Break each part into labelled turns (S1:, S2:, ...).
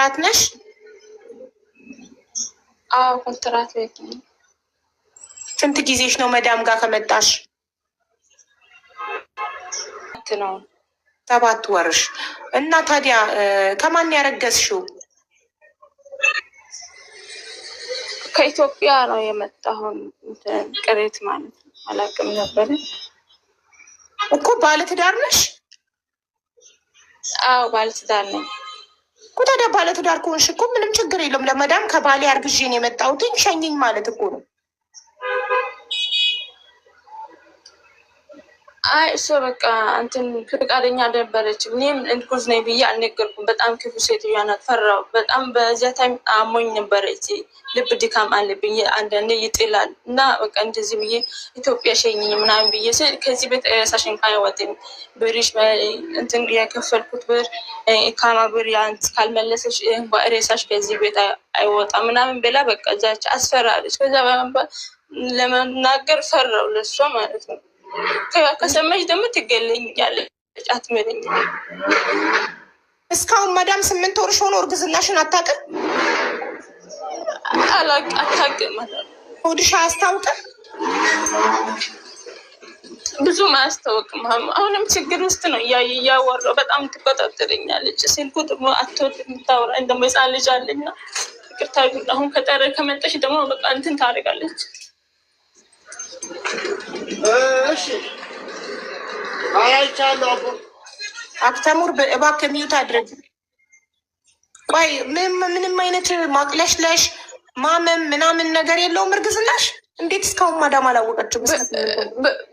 S1: ኮንትራት ነሽ?
S2: አዎ ኮንትራት ቤት ነኝ።
S1: ስንት ጊዜሽ ነው መዳም ጋር ከመጣሽ?
S2: ነው
S1: 7 ወርሽ። እና ታዲያ ከማን ያረገዝሽው?
S2: ከኢትዮጵያ ነው የመጣሁን። ቅሬት ማለት ነው። አላውቅም ነበር
S1: እኮ። ባለትዳር ነሽ?
S2: አዎ ባለትዳር ነኝ
S1: እኮ። ታዲያ ባለትዳር ከሆንሽ እኮ ምንም ችግር የለውም። ለመዳም ከባሌ አርግዤን የመጣሁት ሸኝኝ ማለት እኮ ነው።
S2: አይ እሱ በቃ እንትን ፍቃደኛ ነበረች። እኔም እንኩዝ ነኝ ብዬ አልነገርኩም። በጣም ክፉ ሴትዮዋ ናት። ፈራው በጣም። በዚያ ታይም አሞኝ ነበረች። ልብ ድካም አለብኝ፣ አንዳንዴ ይጥላል እና በቃ እንደዚህ ብዬ ኢትዮጵያ ሸኝኝ ምናምን ብዬ ስል ከዚህ ቤት ሬሳሽን አይወጥም፣ ብርሽ እንትን የከፈልኩት ብር ካማ ብር ያንት ካልመለሰች ሬሳሽ ከዚህ ቤት አይወጣም ምናምን ብላ በቃ እዛች አስፈራለች። ከዛ ለመናገር ፈራው ለሷ ማለት ነው። ከሰማች ደግሞ ትገለኛለች፣ አትመለኝ።
S1: እስካሁን መዳም 8 ወርሽ ሆኖ እርግዝናሽን አታውቅም?
S2: አታውቅም።
S1: ሆድሽ አያስታውቅም?
S2: ብዙም አያስታውቅም። አሁንም ችግር ውስጥ ነው። እያወራሁ በጣም ትቆጣጠረኛለች። ስልኩ ደግሞ አትወድ የምታወራ ደግሞ ህፃን ልጅ አለኝ። ይቅርታ አሁን ከመጣሽ ደግሞ በቃ እንትን ታደርጋለች።
S1: እሺ አይቻለሁ። አክተሙር እባክህ ሚዩት አድርግ። ቆይ ምንም አይነት ማቅለሽለሽ ማመም ምናምን ነገር የለውም እርግዝናሽ? እንዴት እስካሁን ማዳም አላወቀችም?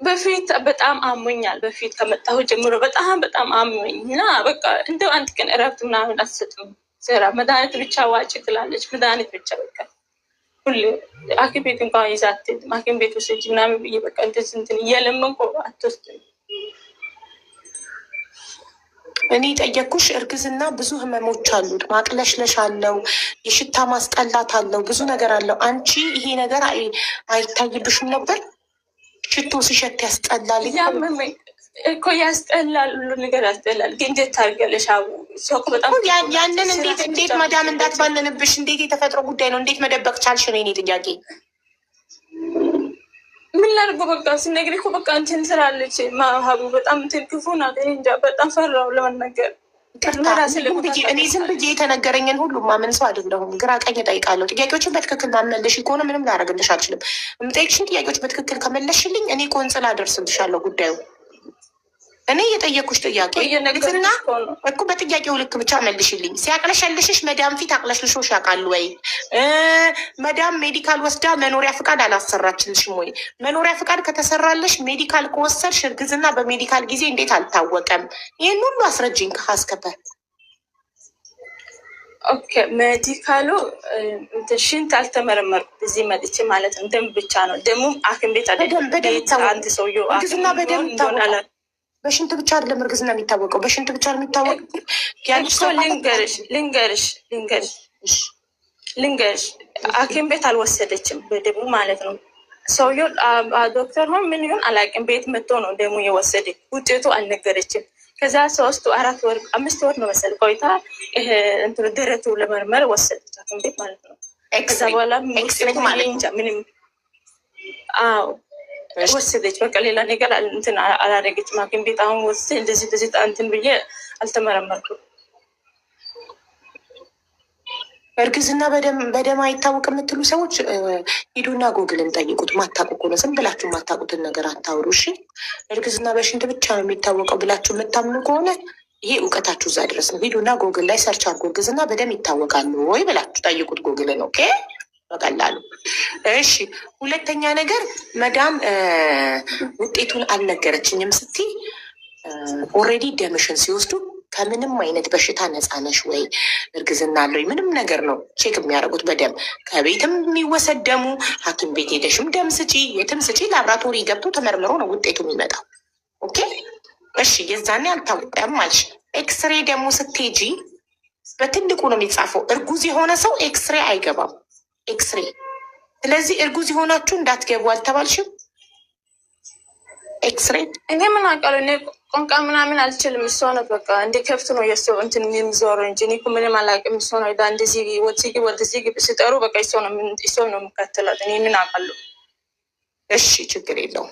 S2: በፊት በጣም አሞኛል። በፊት ከመጣሁ ጀምሮ በጣም አሞኝ እና በቃ እንደው አንድ ቀን እረፍት ምናምን አትሰጥም። ስራ መድኃኒት ብቻ ዋጭ ትላለች። መድኃኒት ብቻ በቃ ሁሌ ሐኪም ቤት እንኳን ይዛ አትሄድም። ሐኪም ቤት ውስጥ ምናምን ብዬ በቃ እንደዚህ እንትን እየለመንኩ አትወስድም።
S1: እኔ ጠየኩሽ። እርግዝና ብዙ ህመሞች አሉት። ማቅለሽለሽ አለው፣ የሽታ ማስጠላት አለው፣ ብዙ ነገር አለው። አንቺ ይሄ ነገር አይታይብሽም ነበር? ሽቶ ሲሸት ያስጠላል
S2: እኮ ያስጠላል፣ ሁሉ ነገር ያስጠላል። ግን እንዴት ታርገለሽ?
S1: ያንን እንዴት መዳም እንዳትባልንብሽ፣ እንዴት የተፈጥሮ ጉዳይ ነው፣ እንዴት መደበቅ ቻልሽ ነው የኔ ጥያቄ።
S2: ምን ላድርጎ በቃ ስነግሪ እኮ በቃ እንትን ስላለች ሀቡ በጣም እንትን ክፉ ናት። እኔ እንጃ በጣም ፈራው ለመናገር።
S1: እኔ ዝም ብዬ የተነገረኝን ሁሉ ማመን ሰው አይደለሁም። ግራ ቀኝ እጠይቃለሁ። ጥያቄዎችን በትክክል ማመለሽ ከሆነ ምንም ላደርግልሽ አልችልም። የምጠይቅሽን ጥያቄዎች በትክክል ከመለሽልኝ እኔ ቆንጽላ አደርስልሻለሁ ጉዳዩ። እኔ የጠየኩሽ ጥያቄ ግትና እኮ በጥያቄው ልክ ብቻ መልሽልኝ። ሲያቅለሸልሽሽ መዳም ፊት አቅለሽልሾሽ ያውቃሉ ወይ? መዳም ሜዲካል ወስዳ መኖሪያ ፍቃድ አላሰራችልሽም ወይ? መኖሪያ ፍቃድ ከተሰራለሽ ሜዲካል ከወሰድሽ እርግዝና በሜዲካል ጊዜ እንዴት አልታወቀም? ይህን ሁሉ አስረጅኝ ከሀስከበ።
S2: ኦኬ ሜዲካሉ ሽንት አልተመረመርኩም እዚህ መጥቼ ማለት ነው። ደም ብቻ ነው። ደሙም ሐኪም ቤት አንድ ሰውዬው
S1: እርግዝና በደም ይታወቃል። በሽንት ብቻ አይደለም እርግዝና የሚታወቀው፣ በሽንት ብቻ ነው የሚታወቀው።
S2: ልንገርሽ ሐኪም ቤት አልወሰደችም በደሙ ማለት ነው። ሰውዬው ዶክተር ሆን ምን ይሁን አላውቅም፣ ቤት መጥቶ ነው ደሙ የወሰደ። ውጤቱ አልነገረችም። ከዛ 3 4 ወር 5 ወር ነው መሰል ቆይታ እንትን ደረቱ ለመርመር ወሰደች ሐኪም ቤት ማለት ነው። ከዛ በኋላ ምንም ወሰደች። በቃ ሌላ ነገር እንትን አላደረገችም። ሐኪም ቤት አሁን ወስደ እንደዚህ እንትን ብዬ አልተመረመርኩም።
S1: እርግዝና በደም አይታወቅ የምትሉ ሰዎች ሂዱና ጎግልን ጠይቁት። ማታውቁ ከሆነ ዝም ብላችሁ ማታውቁትን ነገር አታውሩ። እሺ፣ እርግዝና በሽንት ብቻ ነው የሚታወቀው ብላችሁ የምታምኑ ከሆነ ይሄ እውቀታችሁ እዛ ድረስ ነው። ሂዱና ጎግል ላይ ሰርች አድርጎ እርግዝና በደም ይታወቃሉ ወይ ብላችሁ ጠይቁት ጎግልን። ኦኬ፣ በቀላሉ። እሺ፣ ሁለተኛ ነገር መዳም ውጤቱን አልነገረችኝም ስትይ ኦልሬዲ ደምሽን ሲወስዱ ከምንም አይነት በሽታ ነፃ ነሽ ወይ? እርግዝና አለው ምንም ነገር ነው ቼክ የሚያደርጉት በደም። ከቤትም የሚወሰድ ደሙ ሐኪም ቤት ሄደሽም ደም ስጪ፣ የትም ስጪ፣ ላብራቶሪ ገብቶ ተመርምሮ ነው ውጤቱ የሚመጣው። ኦኬ እሺ፣ የዛኔ አልታወቀም አልሽ። ኤክስሬ ደግሞ ስትሄጂ በትልቁ ነው የሚጻፈው። እርጉዝ የሆነ ሰው ኤክስሬ አይገባም። ኤክስሬ ስለዚህ እርጉዝ የሆናችሁ እንዳትገቡ አልተባልሽም? ኤክስሬይ
S2: እኔ ምን አውቃለሁ? እኔ ቋንቋ ምናምን አልችልም። እሷ ነው በቃ እንደ ከብት ነው የሰው እንትን የሚዞረው እንጂ እኔ እኮ ምንም አላውቅም። እሷ ነው እንደዚህ ወደዚህ ሲጠሩ በቃ እሷ ነው የምከተላት። እኔ ምን አውቃለሁ?
S1: እሺ ችግር የለውም።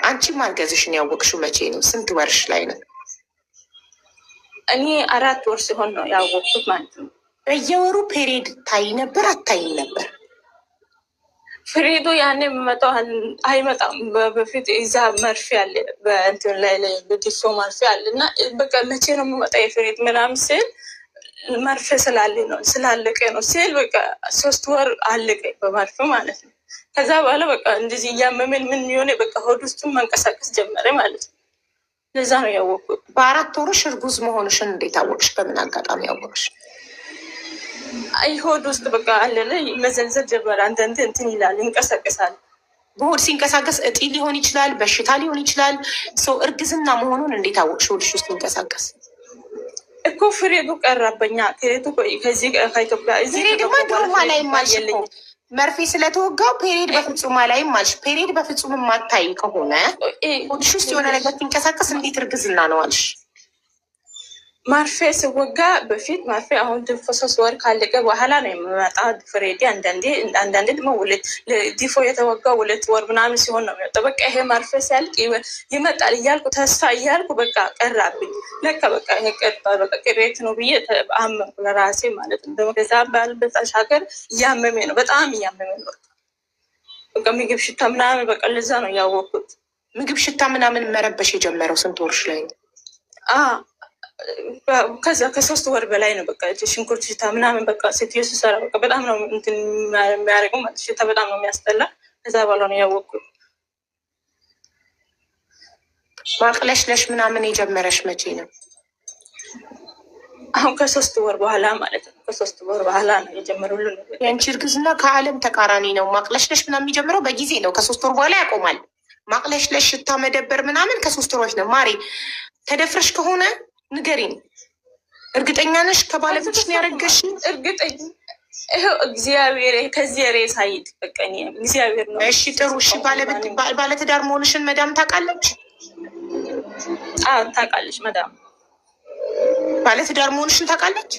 S1: አንቺ ማርገዝሽን ያወቅሽው መቼ ነው? ስንት ወርሽ ላይ ነው?
S2: እኔ 4 ወር ሲሆን ነው ያወቅኩት ማለት ነው።
S1: በየወሩ ፔሪድ ታይ ነበር አታይም ነበር?
S2: ፍሬዱ ያኔ የሚመጣው አይመጣም። በፊት እዛ መርፌ አለ በእንትን ላይ በዲፎ መርፌ አለ እና በቃ መቼ ነው የሚመጣ የፍሬድ ምናምን ስል መርፌ ስላለቀ ነው ስል በቃ 3 ወር አለቀ በመርፌ ማለት ነው። ከዛ በኋላ በቃ እንደዚህ እያመመን ምን የሆነ በቃ ሆድ ውስጡን መንቀሳቀስ ጀመረ ማለት ነው። ለዛ ነው ያወቅኩት።
S1: በ4 ወርሽ እርጉዝ መሆንሽን እንዴት አወቅሽ? በምን አጋጣሚ ያወቅሽ?
S2: አይ ሆድ ውስጥ በቃ አለ ላይ መዘልዘል ጀመረ። አንዳንዴ እንትን ይላል ይንቀሳቀሳል።
S1: በሆድ ሲንቀሳቀስ እጢ ሊሆን ይችላል፣ በሽታ ሊሆን ይችላል። ሰው እርግዝና መሆኑን እንዴት አወቅሽ? ሆድሽ ውስጥ ሲንቀሳቀስ
S2: እኮ ፍሬዱ ቀረበኛ ፍሬዱ ከዚህ ከኢትዮጵያ
S1: ፍሬድማ ድሮማ ላይ ማልሽልኝ መርፌ ስለተወጋው ፔሪድ በፍጹም አላይም አልሽ። ፔሪድ በፍጹም የማታይ ከሆነ ሆድሽ ውስጥ የሆነ ነገር ሲንቀሳቀስ እንዴት እርግዝና ነው አልሽ?
S2: መርፌ ስወጋ በፊት መርፌ አሁን 3 ወር ካለቀ በኋላ ነው የሚመጣ ፍሬዲ። አንዳንዴ ደግሞ ዲፎ የተወጋው 2 ወር ምናምን ሲሆን ነው የሚወጣው። በቃ ይሄ መርፌ ሲያልቅ ይመጣል እያልኩ ተስፋ እያልኩ በቃ ቀራብኝ። ለካ በቃ ይሄ በቃ ቅሬት ነው ብዬ አመንኩ ለራሴ ማለት ነው። ደግሞ ከዛ ባልበታሽ ሀገር እያመሜ ነው፣ በጣም እያመሜ ነው። በቃ ምግብ ሽታ ምናምን በቃ ለዛ ነው ያወቅኩት።
S1: ምግብ ሽታ ምናምን መረበሽ የጀመረው ስንት ወርሽ ላይ ነው?
S2: ከዛ ከ3 ወር በላይ ነው። በቃ ሽንኩርት ሽታ ምናምን በቃ ሴትዮ ስሰራ በቃ በጣም ነው እንትን የሚያደርገው ማለት ሽታ በጣም ነው የሚያስጠላ። ከዛ በኋላ ነው ያወቅኩት።
S1: ማቅለሽለሽ ምናምን የጀመረሽ መቼ ነው?
S2: አሁን ከ3 ወር በኋላ ማለት ነው። ከ3 ወር በኋላ ነው የጀመሩልን።
S1: የአንቺ እርግዝና ከዓለም ተቃራኒ ነው። ማቅለሽለሽ ምናምን የሚጀምረው በጊዜ ነው። ከ3 ወር በኋላ ያቆማል። ማቅለሽለሽ፣ ሽታ መደበር ምናምን ከ3 ወሮች ነው። ማሪ ተደፍረሽ ከሆነ ንገሪኝ። እርግጠኛ ነሽ ከባለቤትሽ ነው ያረገሽ?
S2: እርግጠኛ ይኸው እግዚአብሔር ከዚህ ሬሳ ይጠበቀኝ እግዚአብሔር ነው።
S1: እሺ ጥሩ። እሺ ባለትዳር መሆንሽን መዳም ታውቃለች?
S2: አዎ ታውቃለች። መዳም
S1: ባለትዳር መሆንሽን ታውቃለች?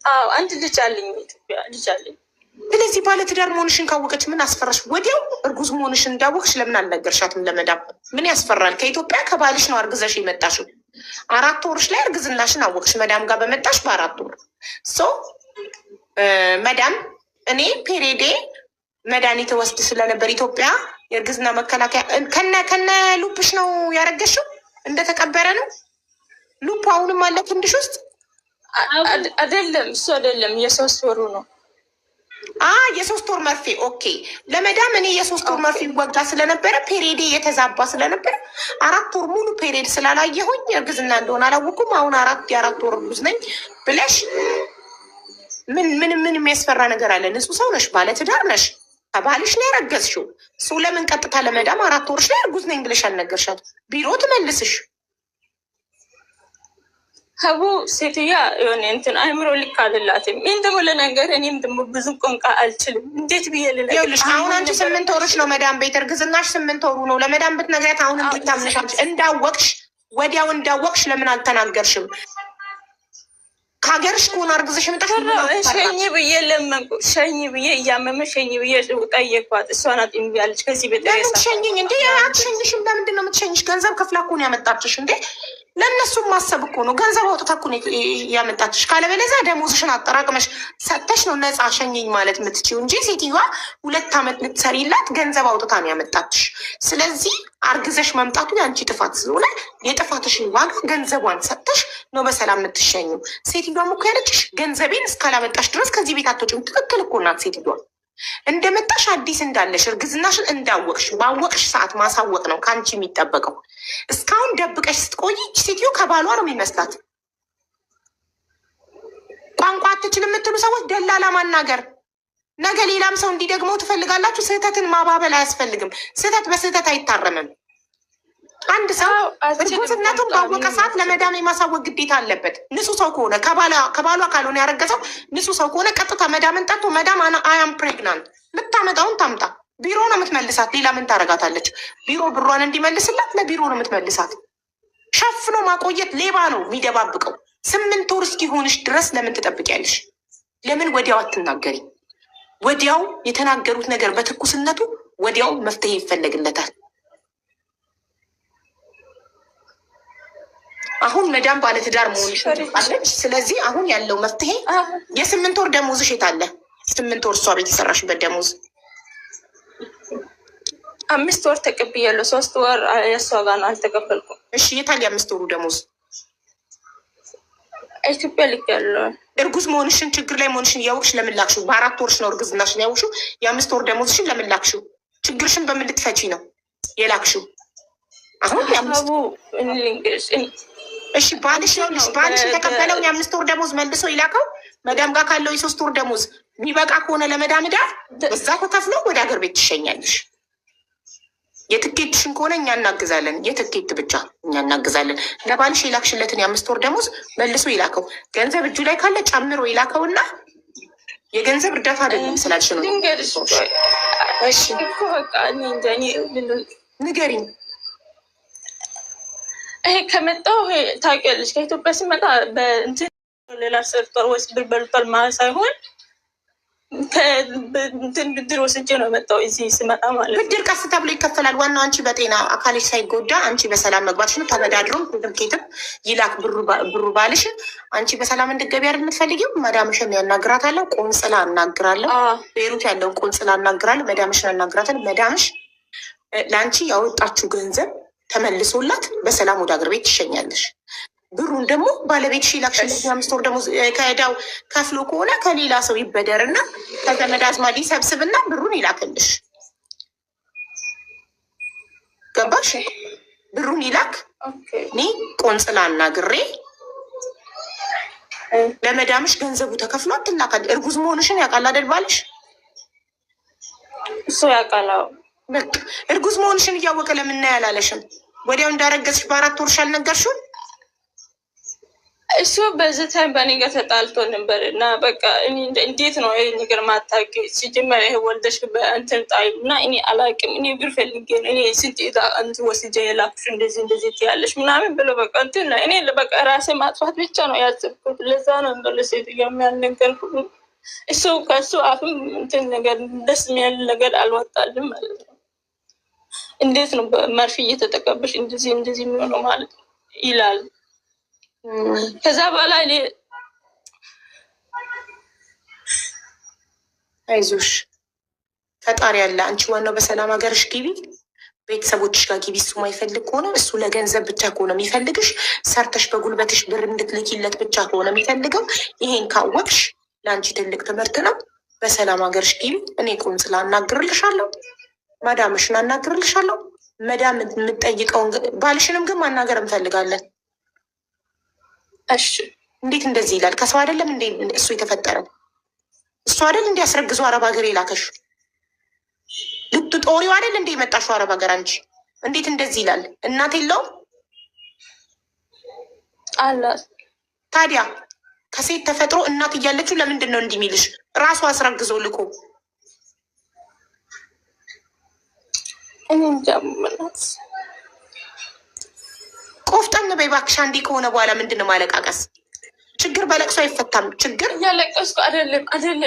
S2: አዎ አንድ ልጅ አለኝ፣ ኢትዮጵያ ልጅ አለኝ።
S1: ስለዚህ ባለትዳር መሆንሽን ካወቀች ምን አስፈራሽ? ወዲያው እርጉዝ መሆንሽን እንዳወቅሽ ለምን አልነገርሻትም ለመዳም? ምን ያስፈራል? ከኢትዮጵያ ከባልሽ ነው አርግዘሽ የመጣሽው። 4 ወርሽ ላይ እርግዝናሽን አወቅሽ መዳም ጋር በመጣሽ በ4 ወር መዳም እኔ ፔሬዴ መድኃኒት ወስድ ስለነበር ኢትዮጵያ የእርግዝና መከላከያ ከነ ሉፕሽ ነው ያረገሽው? እንደተቀበረ ነው ሉፕ አሁንም አለ ክንድሽ ውስጥ?
S2: አይደለም እሱ አይደለም፣ የ3 ወሩ ነው።
S1: የ3 ወር መርፌ። ኦኬ ለመዳም እኔ የ3 ወር መርፌ ወጋ ስለነበረ ፔሬዴ የተዛባ ስለነበረ 4 ወር ሙሉ ፔሬድ ስላላየሁኝ እርግዝና እንደሆነ አላወኩም። አሁን የ4 ወር እርጉዝ ነኝ ብለሽ ምን የሚያስፈራ ነገር አለ? ንጹህ ሰው ነሽ፣ ባለትዳር ነሽ፣ ከባልሽ ነው ያረገዝሽው። እሱ ለምን ቀጥታ ለመዳም 4 ወርሽ ላይ እርጉዝ ነኝ ብለሽ አልነገርሻት? ቢሮ ትመልስሽ።
S2: ሀቡ ሴትዮዋ የሆነ እንትን አይምሮ ልክ አይደላትም። ይህን ደግሞ ለነገር እኔም ደግሞ ብዙ ቋንቋ አልችልም። እንዴት ብዬ
S1: ልልሽ? አሁን አንቺ 8 ወርሽ ነው መዳም ቤት፣ እርግዝናሽ 8 ወሩ ነው። ለመዳም ብትነግሪያት አሁን እንድታምንሻች እንዳወቅሽ ወዲያው እንዳወቅሽ ለምን አልተናገርሽም? ከሀገርሽ ከሆነ አርግዘሽ የመጣሽ
S2: ሸኝ ብዬ ለመንኩ። ሸኝ ብዬ እያመመ ሸኝ ብዬ ጠየኳት። እሷ ናት እምቢ አለች። ከዚህ ቤት
S1: ሸኝኝ እንዴ? አትሸኝሽም። ለምንድን ነው የምትሸኝሽ? ገንዘብ ከፍላ እኮ ነው ያመጣችሽ እንዴ? ለእነሱም ማሰብ እኮ ነው። ገንዘብ አውጥታ እኮ ነው ያመጣችሽ። ካለበለዚያ ደሞዝሽን አጠራቅመሽ ሰጥተሽ ነው ነፃ ሸኘኝ ማለት የምትችይው እንጂ ሴትዮዋ 2 ዓመት ልትሰሪላት ገንዘብ አውጥታ ነው ያመጣችሽ። ስለዚህ አርግዘሽ መምጣቱ የአንቺ ጥፋት ስለሆነ የጥፋትሽን ዋጋ ገንዘቧን ሰጥተሽ ነው በሰላም የምትሸኙ። ሴትዮዋም እኮ ያለችሽ ገንዘቤን እስካላመጣሽ ድረስ ከዚህ ቤት አትወጪም። ትክክል እኮ ናት ሴትዮዋ። እንደመጣሽ አዲስ እንዳለሽ እርግዝናሽን እንዳወቅሽ ባወቅሽ ሰዓት ማሳወቅ ነው ከአንቺ የሚጠበቀው። እስካሁን ደብቀሽ ስትቆይ ሴትዮ ከባሏ ነው የሚመስላት። ቋንቋ አትችል የምትሉ ሰዎች ደላላ ማናገር፣ ነገ ሌላም ሰው እንዲደግመው ትፈልጋላችሁ። ስህተትን ማባበል አያስፈልግም። ስህተት በስህተት አይታረምም። አንድ ሰው እርጉዝነቱን ባወቀ ሰዓት ለመዳም የማሳወቅ ግዴታ አለበት። ንጹህ ሰው ከሆነ ከባሏ ካልሆነ ያረገዘው ንጹህ ሰው ከሆነ ቀጥታ መዳምን ጠርቶ መዳም አያም ፕሬግናንት ልታመጣውን ታምጣ። ቢሮ ነው የምትመልሳት። ሌላ ምን ታረጋታለች? ቢሮ ብሯን እንዲመልስላት ለቢሮ ነው የምትመልሳት። ሸፍኖ ማቆየት ሌባ ነው የሚደባብቀው። 8 ወር እስኪሆንሽ ድረስ ለምን ትጠብቂያለሽ? ለምን ወዲያው አትናገሪ? ወዲያው የተናገሩት ነገር በትኩስነቱ ወዲያው መፍትሄ ይፈለግለታል። አሁን መዳም ባለትዳር መሆንሽ አለች። ስለዚህ አሁን ያለው መፍትሄ የ8 ወር ደሞዝሽ የት አለ? 8 ወር እሷ ቤት የሰራሽበት ደሞዝ
S2: 5 ወር ተቀብያለሁ። 3 ወር የእሷ ጋር ነው አልተቀበልኩም።
S1: እሺ የታል የ5 ወሩ ደሞዝ?
S2: ኢትዮጵያ ልኬያለሁ።
S1: እርጉዝ መሆንሽን ችግር ላይ መሆንሽን እያወቅሽ ለምን ላክሽው? በ4 ወርሽ ነው እርግዝናሽን ያወቅሽው። የ5 ወር ደሞዝሽን ለምን ላክሽው? ችግርሽን በምን ልትፈቺ ነው የላክሽው? አሁን እሺ ባልሽ የተቀበለውን የ5 ወር ደሞዝ መልሶ ይላከው። መዳም ጋር ካለው የ3 ወር ደሞዝ የሚበቃ ከሆነ ለመዳም ዕዳ እዛ ተከፍሎ ወደ ሀገር ቤት ትሸኛለሽ። የትኬትሽን ከሆነ እኛ እናግዛለን። የትኬት ብቻ እኛ እናግዛለን። ለባልሽ የላክሽለትን የ5 ወር ደሞዝ መልሶ ይላከው። ገንዘብ እጁ ላይ ካለ ጨምሮ ይላከውና የገንዘብ እርዳታ አይደለም ስላልሽ ነው። ንገሪኝ።
S2: ይሄ ከመጣሁ ታውቂያለሽ፣ ከኢትዮጵያ ሲመጣ በእንትን ሌላ ሰርቷል ወይስ ብር በልቷል ማለት ሳይሆን ብድር ወስጄ ነው የመጣው። እዚህ ስመጣ ማለት
S1: ብድር ቀስ ተብሎ ይከፈላል። ዋናው አንቺ በጤና አካልሽ ሳይጎዳ አንቺ በሰላም መግባትሽ ነው። ተበዳድሮም ትምኬትም ይላክ ብሩ ባልሽ አንቺ በሰላም እንድትገቢ አይደል የምትፈልጊው? መዳምሽን ያናግራታለሁ። ቆንጽላ አናግራለሁ። ቤሩት ያለውን ቆንጽላ አናግራለሁ። መዳምሽን አናግራታለሁ። መዳምሽ ለአንቺ ያወጣችው ገንዘብ ተመልሶላት በሰላም ወደ ሀገር ቤት ትሸኛለሽ። ብሩን ደግሞ ባለቤትሽ ይላክሽልሽ። የ5 ወር ደግሞ ከዕዳው ከፍሎ ከሆነ ከሌላ ሰው ይበደርና ከዘመድ አዝማድ ይሰብስብና ብሩን ይላክልሽ። ገባሽ? ብሩን ይላክ። እኔ ቆንጽላ አናግሬ ለመዳምሽ ገንዘቡ ተከፍሎ ትላካል። እርጉዝ መሆንሽን ያውቃል አይደል ባልሽ?
S2: እሱ ያውቃል።
S1: በቃ እርጉዝ መሆንሽን እያወቀ ለምን ያላለሽም? ወዲያው እንዳረገዝሽ በ4 ወርሽ አልነገርሽው?
S2: እሱ በዚህ ታይም በእኔ ጋር ተጣልቶ ነበር እና በቃ እንዴት ነው ይህ ነገር ማታውቂ? ሲጀመር ይሄ ወልደሽ በእንትን ጣይ እና እኔ አላውቅም። እኔ ብር ፈልጌ ነው እኔ ስንት እንትን ወስጄ የላክሽ እንደዚህ እንደዚህ ትያለሽ ምናምን ብሎ በቃ እንትን እኔ በቃ ራሴ ማጥፋት ብቻ ነው ያሰብኩት። ለዛ ነው እንደለ ሴትዮዋ ያልነገርኩት። እሱ ከእሱ አፍም እንትን ነገር ደስ የሚያል ነገር አልወጣልም ማለት ነው። እንዴት ነው በመርፌ እየተጠቀበሽ እንደዚህ እንደዚህ የሚሆነው ማለት ይላል። ከዛ በኋላ እኔ
S1: አይዞሽ ፈጣሪ ያለ አንቺ ዋናው በሰላም ሀገርሽ ግቢ፣ ቤተሰቦችሽ ጋር ግቢ። እሱ ማይፈልግ ከሆነ እሱ ለገንዘብ ብቻ ከሆነ የሚፈልግሽ ሰርተሽ በጉልበትሽ ብር እንድትልኪለት ብቻ ከሆነ የሚፈልገው ይሄን ካወቅሽ ለአንቺ ትልቅ ትምህርት ነው። በሰላም ሀገርሽ ግቢ። እኔ ቆንጽላ አናግርልሻለሁ፣ መዳምሽን አናግርልሻለሁ። መዳም የምትጠይቀውን ባልሽንም ግን ማናገር እንፈልጋለን።
S2: እሺ
S1: እንዴት እንደዚህ ይላል? ከሰው አይደለም እንዴ እሱ የተፈጠረ? እሱ አይደል እንዲ ያስረግዙ አረብ ሀገር የላከሽ? ልትጦሪው አይደል እንደ የመጣሽው አረብ ሀገር? አንቺ እንዴት እንደዚህ ይላል? እናት የለውም
S2: አላት።
S1: ታዲያ ከሴት ተፈጥሮ እናት እያለችው ለምንድን ነው እንዲህ የሚልሽ? ራሱ አስረግዞ ልኮ ቆፍጠን በይ እባክሽ። አንዴ ከሆነ በኋላ ምንድን ነው ማለቃቀስ? ችግር በለቅሶ አይፈታም። ችግር
S2: እያለቀስኩ አይደለም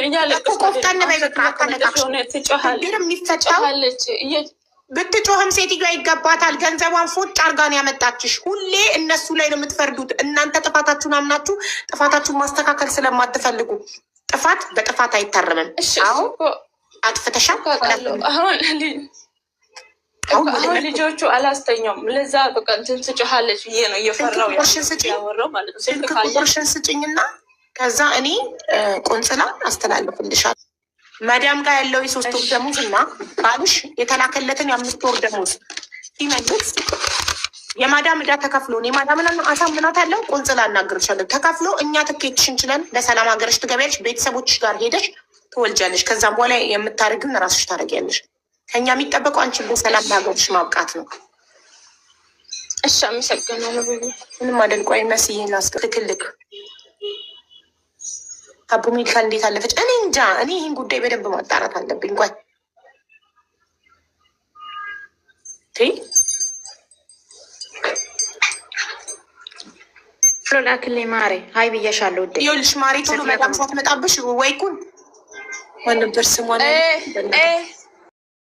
S2: እያለቀስኩ
S1: ቆፍጠን በይ በቃ። አታለቃቅሽ። ችግር የሚፈታው ብትጮህም ሴትዮዋ ይገባታል። ገንዘቧን ፎጭ አርጋን ያመጣችሽ። ሁሌ እነሱ ላይ ነው የምትፈርዱት። እናንተ ጥፋታችሁን አምናችሁ ጥፋታችሁን ማስተካከል ስለማትፈልጉ ጥፋት በጥፋት አይታረምም። አሁን አጥፍተሻል።
S2: አሁን ልጆቹ አላስተኛውም። ለዛ በቃ እንትን ትጮሃለች ብዬ ነው እየፈራው ያወራው ማለት ነው።
S1: ስልክ ቁጥርሽን ስጭኝና ከዛ እኔ ቆንጽላ አስተላልፍልሻል። መዳም ጋር ያለው የ3 ወር ደሞዝ እና ባልሽ የተላከለትን የ5 ወር ደሞዝ ሲመልስ የማዳም ዕዳ ተከፍሎ የማዳምን አሳምናት ያለው ቆንጽላ እናግርሻለን ተከፍሎ እኛ ትኬትሽን ችለን ለሰላም ሀገርሽ ትገቢያለሽ። ቤተሰቦችሽ ጋር ሄደሽ ትወልጃለሽ። ከዛም በኋላ የምታደርጊውን ራስሽ ታደርጊያለሽ። ከኛ የሚጠበቀው አንቺን በሰላም ለሀገርሽ ማብቃት ነው።
S2: እሺ አመሰግናለሁ።
S1: ምንም አይደል። ቆይ መስዬ ላስልክልክ። አቡ ሜዲካል እንዴት አለፈች? እኔ እንጃ። እኔ ይህን ጉዳይ በደንብ ማጣራት አለብኝ። ቆይ
S3: ላክልኝ ማሬ። ሀይ ብዬሻለሁ ውዴ።
S1: ይኸውልሽ ማሬ ቶሎ መዳም ሳትመጣብሽ ወይኩን ወንበር ስሟን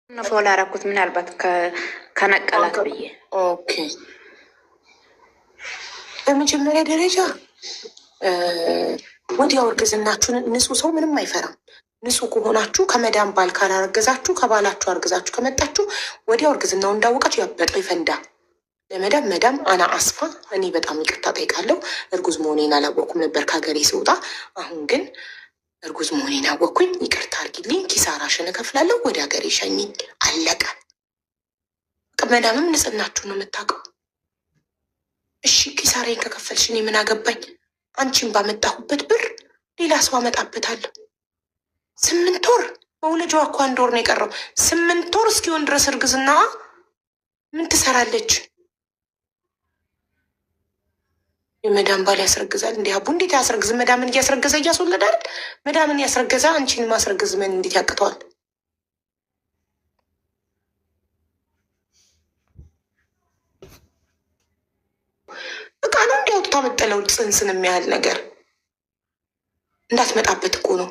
S3: ፎሎ አደረኩት ምናልባት ከነቀላት ብዬ።
S1: ኦኬ በመጀመሪያ ደረጃ ወዲያው እርግዝናችሁን ንጹህ ሰው ምንም አይፈራም። ንጹህ ከሆናችሁ ከመዳም ባል ካላረገዛችሁ ከባላችሁ አርግዛችሁ ከመጣችሁ ወዲያው እርግዝናው እንዳወቃችሁ ያበጠው ይፈንዳ። ለመዳም መዳም አና አስፋ እኔ በጣም ይቅርታ ጠይቃለሁ። እርጉዝ መሆኔን አላወቅኩም ነበር ከሀገሬ ስወጣ። አሁን ግን እርጉዝ መሆኔን አወቅኩኝ። ይቅርታ አርጊልኝ፣ ኪሳራሽን እከፍላለሁ፣ ወደ ሀገሬ ሸኝኝ። አለቀ። መዳምም ንጽህናችሁ ነው የምታውቀው። እሺ ኪሳራዬን ከከፈልሽ እኔ ምን አገባኝ? አንቺን ባመጣሁበት ብር ሌላ ሰው አመጣበታለሁ። 8 ወር መውለጃዋ እኮ 1 ወር ነው የቀረው። 8 ወር እስኪሆን ድረስ እርግዝና ምን ትሰራለች? የመዳም ባል ያስረግዛል። እንዲህ አቡ እንዴት ያስረግዝ? መዳምን እያስረገዘ እያስወለደ አይደል? መዳምን ያስረገዘ አንቺን ማስረገዝ ምን እንዴት ያቅተዋል? በቃ ነው እንዲያውጡታ መጠለው ጽንስን የሚያህል ነገር እንዳትመጣበት እኮ ነው።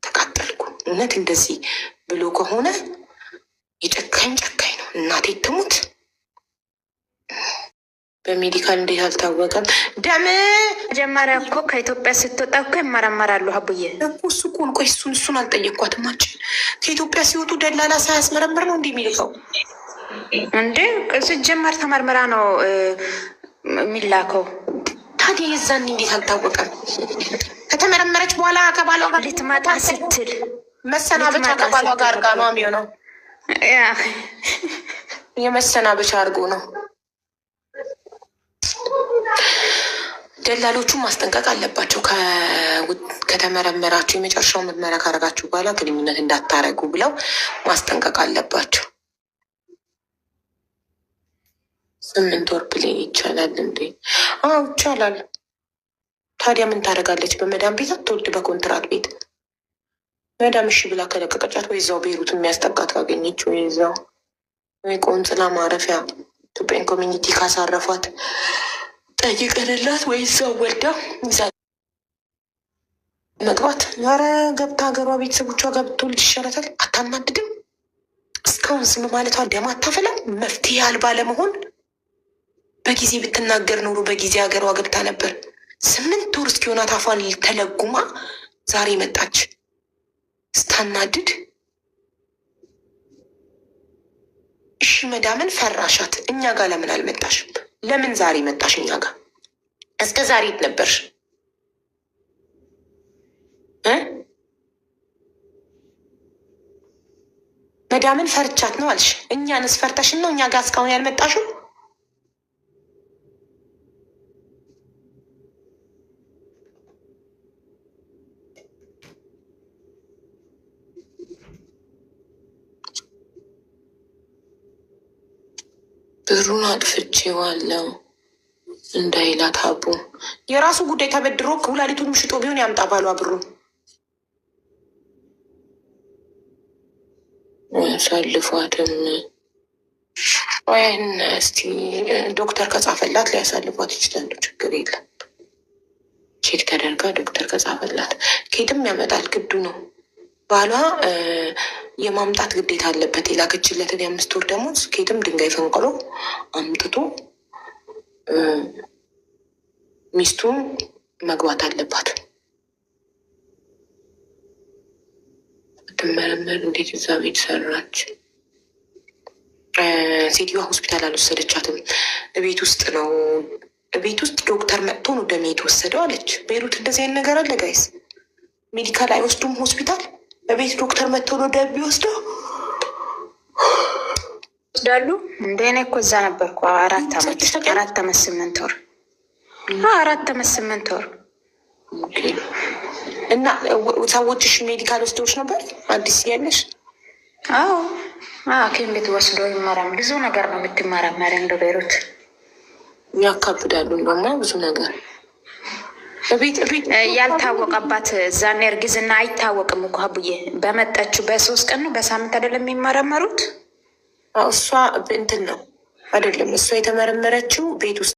S1: ተቃጠልኩ። እውነት እንደዚህ ብሎ ከሆነ የጨካኝ ጨካኝ ነው። እናቴ ትሙት። በሜዲካል እንዴት አልታወቀም? ደም
S3: መጀመሪያ እኮ ከኢትዮጵያ ስትወጣ እኮ ይመረመራሉ። አቡዬ
S1: እሱ እኮ ቆይ እሱን አልጠየቅኳትም። አንቺን ከኢትዮጵያ ሲወጡ ደላላ ሳያስመረምር ነው እንዲህ የሚልከው
S3: እንዴ? ሲጀመር ተመርምራ ነው የሚላከው።
S1: ታዲያ የዛን እንዴት አልታወቀም? ከተመረመረች በኋላ ከባሏ ጋር
S3: ልትመጣ ስትል
S1: መሰናበቻ ከባሏ ጋር ጋ ነው የሚሆነው። የመሰናበቻ አድርጎ ነው። ደላሎቹን ማስጠንቀቅ አለባቸው። ከተመረመራችሁ የመጨረሻው ምርመራ ካረጋችሁ በኋላ ግንኙነት እንዳታረጉ ብለው ማስጠንቀቅ አለባቸው። 8 ወር ፕሌን ይቻላል እንዴ? አዎ ይቻላል። ታዲያ ምን ታደርጋለች? በመዳም ቤት አትወልድ፣ በኮንትራት ቤት። መዳም እሺ ብላ ከለቀቀጫት ወይ እዛው ቤሩት የሚያስጠቃት ካገኘች ወይ እዛው ወይ ቆንጽላ ማረፊያ ኢትዮጵያን ኮሚኒቲ ካሳረፏት ጠይቀንላት ወይ እዛው ወልዳ ይዛ መግባት። ኧረ ገብታ ሀገሯ ቤተሰቦቿ ጋር ብትወልድ ይሻላታል። አታናድድም? እስካሁን ዝም ማለቷ ደም አታፈላም? መፍትሄ አልባ ለመሆን በጊዜ ብትናገር ኖሮ በጊዜ ሀገሯ ገብታ ነበር። 8 ወር እስኪሆናት አፏን ተለጉማ ዛሬ መጣች። ስታናድድ። እሺ መዳምን ፈራሻት። እኛ ጋር ለምን አልመጣሽም? ለምን ዛሬ መጣሽ እኛ ጋር? እስከ ዛሬ የት ነበርሽ? መዳምን ፈርቻት ነው አልሽ። እኛንስ ፈርተሽን ነው እኛ ጋር እስካሁን ያልመጣሽው? ብሩን አጥፍቼዋለሁ እንዳይላት አቡ የራሱ ጉዳይ። ተበድሮ ኩላሊቱንም ሽጦ ቢሆን ያምጣ ባሏ ብሩን። ያሳልፏትም ወይን እስቲ ዶክተር ከጻፈላት ሊያሳልፏት ይችላሉ። ችግር የለም። ቼክ ተደርጋ ዶክተር ከጻፈላት ኬትም ያመጣል። ግዱ ነው። ባሏ የማምጣት ግዴታ አለበት። የላከችለትን የ5 ወር ደሞዝ ኬትም ድንጋይ ፈንቅሎ አምጥቶ ሚስቱ መግባት አለባት። ትመረመር። እንዴት እዛ ቤት ሰራች? ሴትዮዋ ሆስፒታል አልወሰደቻትም። ቤት ውስጥ ነው። ቤት ውስጥ ዶክተር መጥቶ ነው ደሜ የተወሰደው አለች። ቤሩት እንደዚህ አይነት ነገር አለ ጋይስ። ሜዲካል አይወስዱም ሆስፒታል። በቤት ዶክተር መጥቶ ነው ደም ቢወስደው
S3: ወስዳሉ። እንደ እኔ እኮ እዛ ነበርኩ 4 ዓመት 8 ወር 4 ዓመት 8 ወር
S1: እና ሰዎችሽ ሜዲካል ወስደዎች ነበር አዲስ ያለሽ?
S3: አዎ ሐኪም ቤት ወስዶ ይመራም። ብዙ ነገር ነው የምትመረመሪ። እንደ ቤሩት
S1: ያካብዳሉ። እንደማ ብዙ ነገር
S3: ያልታወቀባት ዛኔ እርግዝና አይታወቅም እኮ አቡዬ። በመጣችሁ በ3 ቀን ነው በሳምንት አይደለም የሚመረመሩት።
S1: እሷ እንትን ነው አይደለም። እሷ የተመረመረችው ቤት ውስጥ